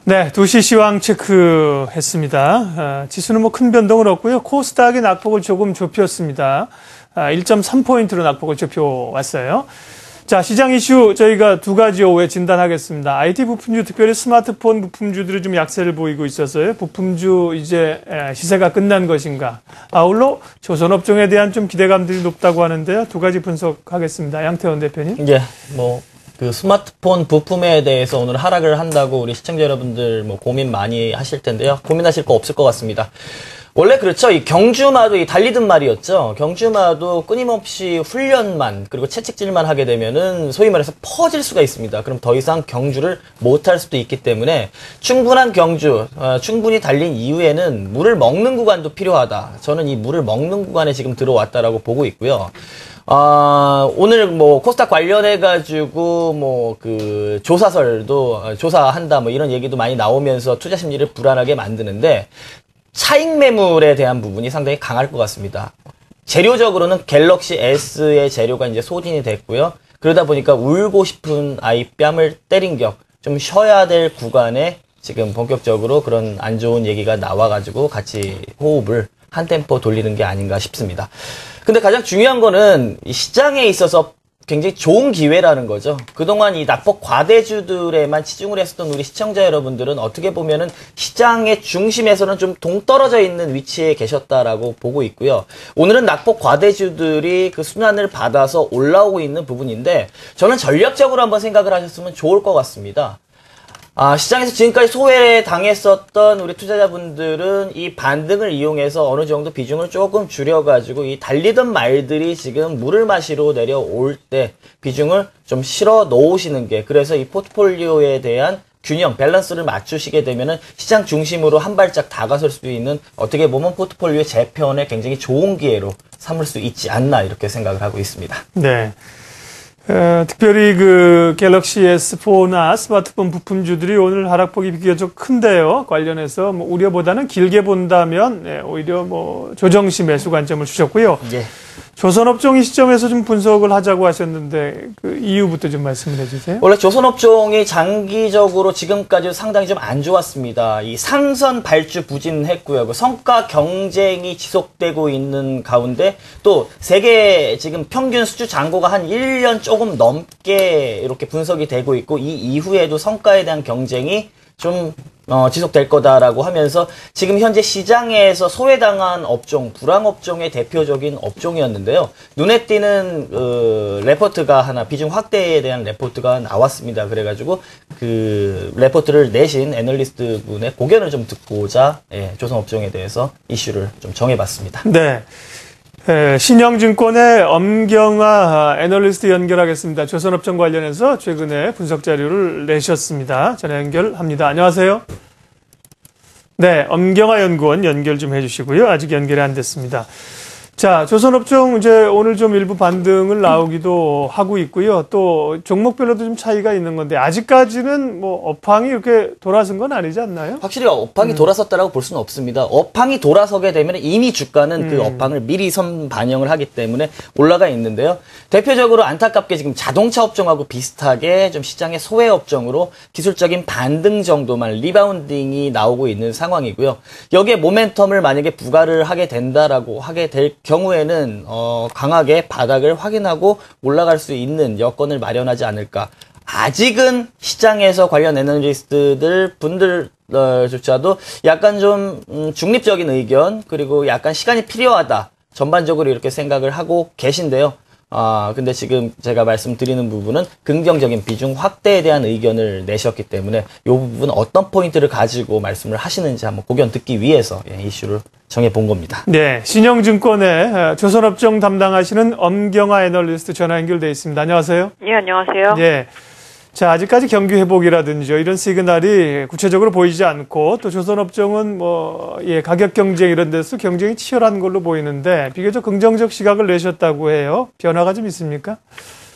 네, 2시 시황 체크했습니다. 지수는 뭐 큰 변동은 없고요. 코스닥이 낙폭을 조금 좁혔습니다. 1.3포인트로 낙폭을 좁혀왔어요. 자, 시장 이슈 저희가 두 가지 오후에 진단하겠습니다. IT 부품주, 특별히 스마트폰 부품주들이 좀 약세를 보이고 있었어요. 부품주 이제 시세가 끝난 것인가. 아울러 조선업종에 대한 좀 기대감들이 높다고 하는데요. 두 가지 분석하겠습니다. 양태원 대표님. 예, 그 스마트폰 부품에 대해서 오늘 하락을 한다고 우리 시청자 여러분들 고민 많이 하실 텐데요. 고민하실 거 없을 것 같습니다. 원래 그렇죠. 이 경주마도 달리던 말이었죠. 경주마도 끊임없이 훈련만 그리고 채찍질만 하게 되면은 소위 말해서 퍼질 수가 있습니다. 그럼 더 이상 경주를 못할 수도 있기 때문에 충분한 경주, 충분히 달린 이후에는 물을 먹는 구간도 필요하다. 저는 이 물을 먹는 구간에 지금 들어왔다라고 보고 있고요. 오늘 코스닥 관련해가지고 그 조사설도 조사한다 이런 얘기도 많이 나오면서 투자 심리를 불안하게 만드는데 차익 매물에 대한 부분이 상당히 강할 것 같습니다. 재료적으로는 갤럭시 S의 재료가 이제 소진이 됐고요. 그러다 보니까 울고 싶은 아이 뺨을 때린 격, 좀 쉬어야 될 구간에 지금 본격적으로 그런 안 좋은 얘기가 나와가지고 같이 호흡을 한 템포 돌리는 게 아닌가 싶습니다. 근데 가장 중요한 거는 이 시장에 있어서 굉장히 좋은 기회라는 거죠. 그동안 이 낙폭 과대주들에만 치중을 했었던 우리 시청자 여러분들은 어떻게 보면은 시장의 중심에서는 좀 동떨어져 있는 위치에 계셨다라고 보고 있고요. 오늘은 낙폭 과대주들이 그 순환을 받아서 올라오고 있는 부분인데 저는 전략적으로 한번 생각을 하셨으면 좋을 것 같습니다. 시장에서 지금까지 소외당했었던 우리 투자자분들은 이 반등을 이용해서 어느 정도 비중을 조금 줄여가지고 이 달리던 말들이 지금 물을 마시러 내려올 때 비중을 좀 실어 놓으시는 게, 그래서 이 포트폴리오에 대한 균형, 밸런스를 맞추시게 되면은 시장 중심으로 한 발짝 다가설 수도 있는, 어떻게 보면 포트폴리오의 재편에 굉장히 좋은 기회로 삼을 수 있지 않나 이렇게 생각을 하고 있습니다. 네. 특별히 그 갤럭시 S4나 스마트폰 부품주들이 오늘 하락폭이 비교적 큰데요. 관련해서 우려보다는 길게 본다면 오히려 조정시 매수 관점을 주셨고요. 예. 조선업종 이 시점에서 좀 분석을 하자고 하셨는데 그 이유부터 좀 말씀을 해주세요. 원래 조선업종이 장기적으로 지금까지 상당히 좀 안 좋았습니다. 이 상선 발주 부진했고요. 그 성과 경쟁이 지속되고 있는 가운데 또 세계 지금 평균 수주 잔고가 한 1년 조금 넘게 이렇게 분석이 되고 있고, 이 이후에도 성과에 대한 경쟁이 좀 지속될 거다라고 하면서 지금 현재 시장에서 소외당한 업종, 불황업종의 대표적인 업종이었는데요. 눈에 띄는 레포트가 하나, 비중 확대에 대한 레포트가 나왔습니다. 그래가지고 그 레포트를 내신 애널리스트 분의 고견을 좀 듣고자 조선업종에 대해서 이슈를 좀 정해봤습니다. 네. 신영증권의 엄경아 애널리스트 연결하겠습니다. 조선업종 관련해서 최근에 분석 자료를 내셨습니다. 전화 연결합니다. 안녕하세요. 네, 엄경아 연구원 연결 좀 해주시고요. 아직 연결이 안 됐습니다. 자, 조선업종 이제 오늘 좀 일부 반등을 나오기도 하고 있고요. 또 종목별로도 좀 차이가 있는 건데 아직까지는 업황이 이렇게 돌아선 건 아니지 않나요? 확실히 업황이 돌아섰다라고 볼 수는 없습니다. 업황이 돌아서게 되면 이미 주가는 그 업황을 미리 선 반영을 하기 때문에 올라가 있는데요. 대표적으로 안타깝게 지금 자동차 업종하고 비슷하게 좀 시장의 소외 업종으로 기술적인 반등 정도만 리바운딩이 나오고 있는 상황이고요. 여기에 모멘텀을 만약에 부과를 하게 된다라고 하게 될 경우에는 강하게 바닥을 확인하고 올라갈 수 있는 여건을 마련하지 않을까. 아직은 시장에서 관련 애널리스트들 분들조차도 약간 좀 중립적인 의견, 그리고 약간 시간이 필요하다, 전반적으로 이렇게 생각을 하고 계신데요. 근데 지금 제가 말씀드리는 부분은 긍정적인 비중 확대에 대한 의견을 내셨기 때문에 이 부분 어떤 포인트를 가지고 말씀을 하시는지 한번 고견 듣기 위해서 이슈를 정해본 겁니다. 네, 신영증권의 조선업종 담당하시는 엄경아 애널리스트 전화 연결돼 있습니다. 안녕하세요. 예, 안녕하세요. 네. 자, 아직까지 경기 회복이라든지 이런 시그널이 구체적으로 보이지 않고, 또 조선업종은 가격 경쟁 이런 데서 경쟁이 치열한 걸로 보이는데 비교적 긍정적 시각을 내셨다고 해요. 변화가 좀 있습니까?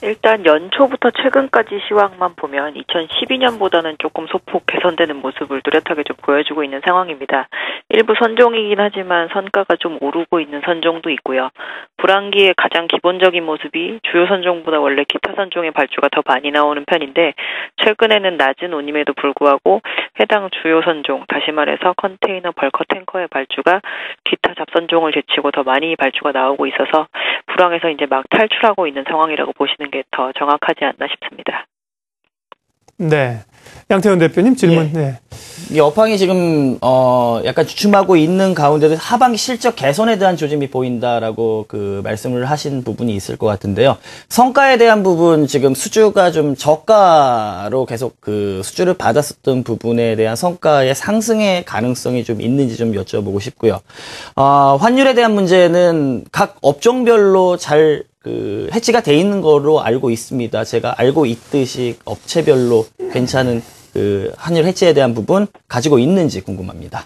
일단 연초부터 최근까지 시황만 보면 2012년보다는 조금 소폭 개선되는 모습을 뚜렷하게 좀 보여주고 있는 상황입니다. 일부 선종이긴 하지만 선가가 좀 오르고 있는 선종도 있고요. 불황기의 가장 기본적인 모습이 주요 선종보다 원래 기타 선종의 발주가 더 많이 나오는 편인데 최근에는 낮은 운임에도 불구하고 해당 주요 선종, 다시 말해서 컨테이너 벌커 탱커의 발주가 기타 잡선종을 제치고 더 많이 발주가 나오고 있어서 불황에서 이제 막 탈출하고 있는 상황이라고 보시는 게 더 정확하지 않나 싶습니다. 네. 양태원 대표님 질문. 예. 네. 이 업황이 지금 약간 주춤하고 있는 가운데도 하반기 실적 개선에 대한 조짐이 보인다라고 그 말씀을 하신 부분이 있을 것 같은데요. 성과에 대한 부분 지금 수주가 좀 저가로 계속 그 수주를 받았었던 부분에 대한 성과의 상승의 가능성이 좀 있는지 좀 여쭤보고 싶고요. 환율에 대한 문제는 각 업종별로 잘 해지가 돼 있는 거로 알고 있습니다. 제가 알고 있듯이 업체별로 괜찮은 환율 해지에 대한 부분 가지고 있는지 궁금합니다.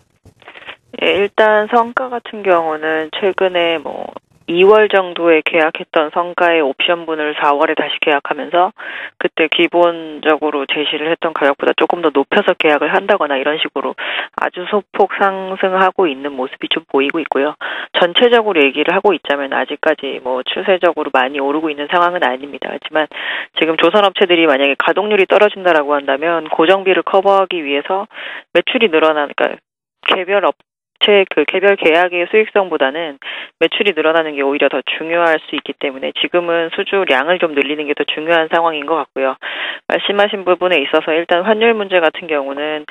예, 일단 성과 같은 경우는 최근에 2월 정도에 계약했던 성과의 옵션분을 4월에 다시 계약하면서 그때 기본적으로 제시를 했던 가격보다 조금 더 높여서 계약을 한다거나 이런 식으로 아주 소폭 상승하고 있는 모습이 좀 보이고 있고요. 전체적으로 얘기를 하고 있자면 아직까지 추세적으로 많이 오르고 있는 상황은 아닙니다. 하지만 지금 조선업체들이 만약에 가동률이 떨어진다라고 한다면 고정비를 커버하기 위해서 매출이 늘어나니까 개별 계약의 수익성보다는 매출이 늘어나는 게 오히려 더 중요할 수 있기 때문에 지금은 수주량을 좀 늘리는 게 더 중요한 상황인 것 같고요. 말씀하신 부분에 있어서 일단 환율 문제 같은 경우는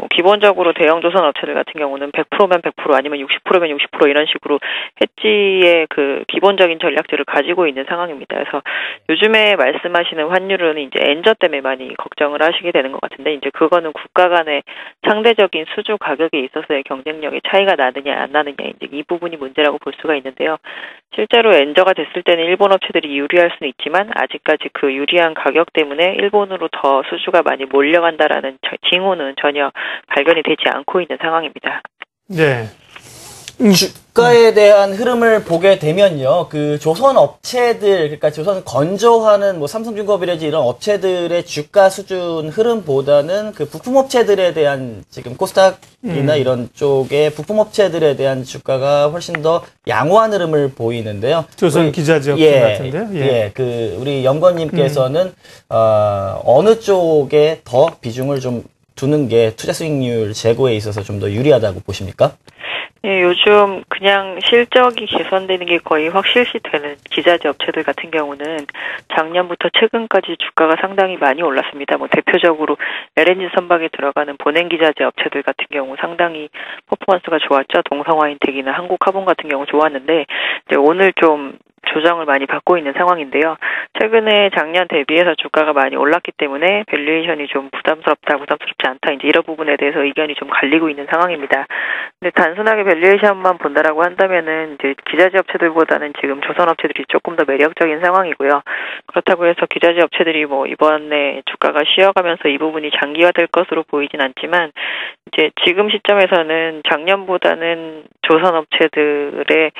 기본적으로 대형 조선 업체들 같은 경우는 100%면 100% 아니면 60%면 60% 이런 식으로 해지의 그 기본적인 전략들을 가지고 있는 상황입니다. 그래서 요즘에 말씀하시는 환율은 이제 엔저 때문에 많이 걱정을 하시게 되는 것 같은데 이제 그거는 국가 간의 상대적인 수주 가격에 있어서의 경쟁력이 차이가 나느냐 안 나느냐 이제 이 부분이 문제라고 볼 수가 있는데요. 실제로 엔저가 됐을 때는 일본 업체들이 유리할 수는 있지만 아직까지 그 유리한 가격 때문에 일본으로 더 수주가 많이 몰려간다라는 징후는 전혀 발견이 되지 않고 있는 상황입니다. 네. 주가에 대한 흐름을 보게 되면요, 그 조선 업체들, 그러니까 조선 건조하는 삼성중공업이라든지 이런 업체들의 주가 수준 흐름보다는 그 부품 업체들에 대한 지금 코스닥이나 이런 쪽의 부품 업체들에 대한 주가가 훨씬 더 양호한 흐름을 보이는데요. 조선 기자재업체 같은데요. 예, 그 우리 연구원님께서는 어느 쪽에 더 비중을 좀 두는 게 투자 수익률 제고에 있어서 좀 더 유리하다고 보십니까? 예, 요즘 그냥 실적이 개선되는 게 거의 확실시 되는 기자재 업체들 같은 경우는 작년부터 최근까지 주가가 상당히 많이 올랐습니다. 대표적으로 LNG 선박에 들어가는 본행 기자재 업체들 같은 경우 상당히 퍼포먼스가 좋았죠. 동성화인텍이나 한국화본 같은 경우 좋았는데 이제 오늘 좀 조정을 많이 받고 있는 상황인데요. 최근에 작년 대비해서 주가가 많이 올랐기 때문에 밸류에이션이 좀 부담스럽다, 부담스럽지 않다, 이제 이런 부분에 대해서 의견이 좀 갈리고 있는 상황입니다. 근데 단순하게 밸류에이션만 본다라고 한다면은 이제 기자재 업체들보다는 지금 조선 업체들이 조금 더 매력적인 상황이고요. 그렇다고 해서 기자재 업체들이 이번에 주가가 쉬어가면서 이 부분이 장기화될 것으로 보이진 않지만 이제 지금 시점에서는 작년보다는 조선 업체들의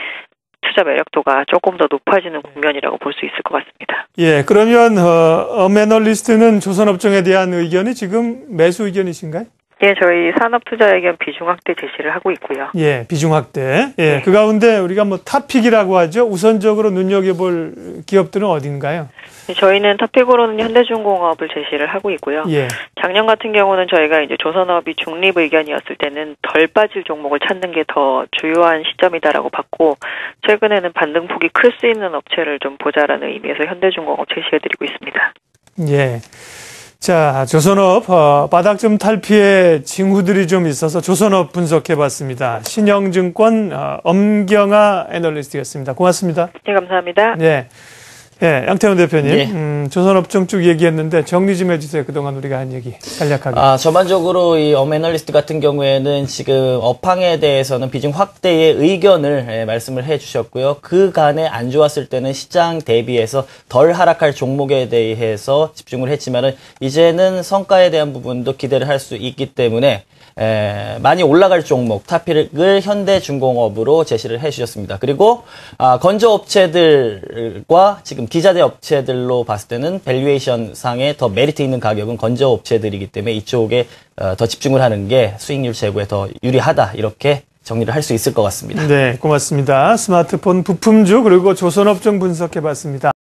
투자 매력도가 조금 더 높아지는 국면이라고 볼 수 있을 것 같습니다. 예, 그러면 어매널리스트는 조선업종에 대한 의견이 지금 매수 의견이신가요? 예, 저희 산업투자 의견 비중 확대 제시를 하고 있고요. 예, 비중 확대. 예, 그 가운데 우리가 탑픽이라고 하죠. 우선적으로 눈여겨볼 기업들은 어딘가요? 저희는 탑픽으로는 현대중공업을 제시를 하고 있고요. 예. 작년 같은 경우는 저희가 이제 조선업이 중립 의견이었을 때는 덜 빠질 종목을 찾는 게 더 주요한 시점이다라고 봤고, 최근에는 반등폭이 클 수 있는 업체를 좀 보자라는 의미에서 현대중공업 제시해드리고 있습니다. 예. 자, 조선업 바닥점 탈피의 징후들이 좀 있어서 조선업 분석해봤습니다. 신영증권 엄경아 애널리스트였습니다. 고맙습니다. 네, 감사합니다. 네. 예, 양태원 대표님, 예. 조선업종 쭉 얘기했는데 정리 좀 해주세요. 그동안 우리가 한 얘기 간략하게. 전반적으로 이 어매널리스트 같은 경우에는 지금 업황에 대해서는 비중 확대의 의견을 말씀을 해주셨고요. 그간에 안 좋았을 때는 시장 대비해서 덜 하락할 종목에 대해서 집중을 했지만은 이제는 성과에 대한 부분도 기대를 할 수 있기 때문에 많이 올라갈 종목 탑픽을 현대중공업으로 제시를 해주셨습니다. 그리고 건조업체들과 지금 기자재 업체들로 봤을 때는 밸류에이션 상에 더 메리트 있는 가격은 건조 업체들이기 때문에 이쪽에 더 집중을 하는 게 수익률 제고에 더 유리하다. 이렇게 정리를 할 수 있을 것 같습니다. 네, 고맙습니다. 스마트폰 부품주 그리고 조선업종 분석해봤습니다.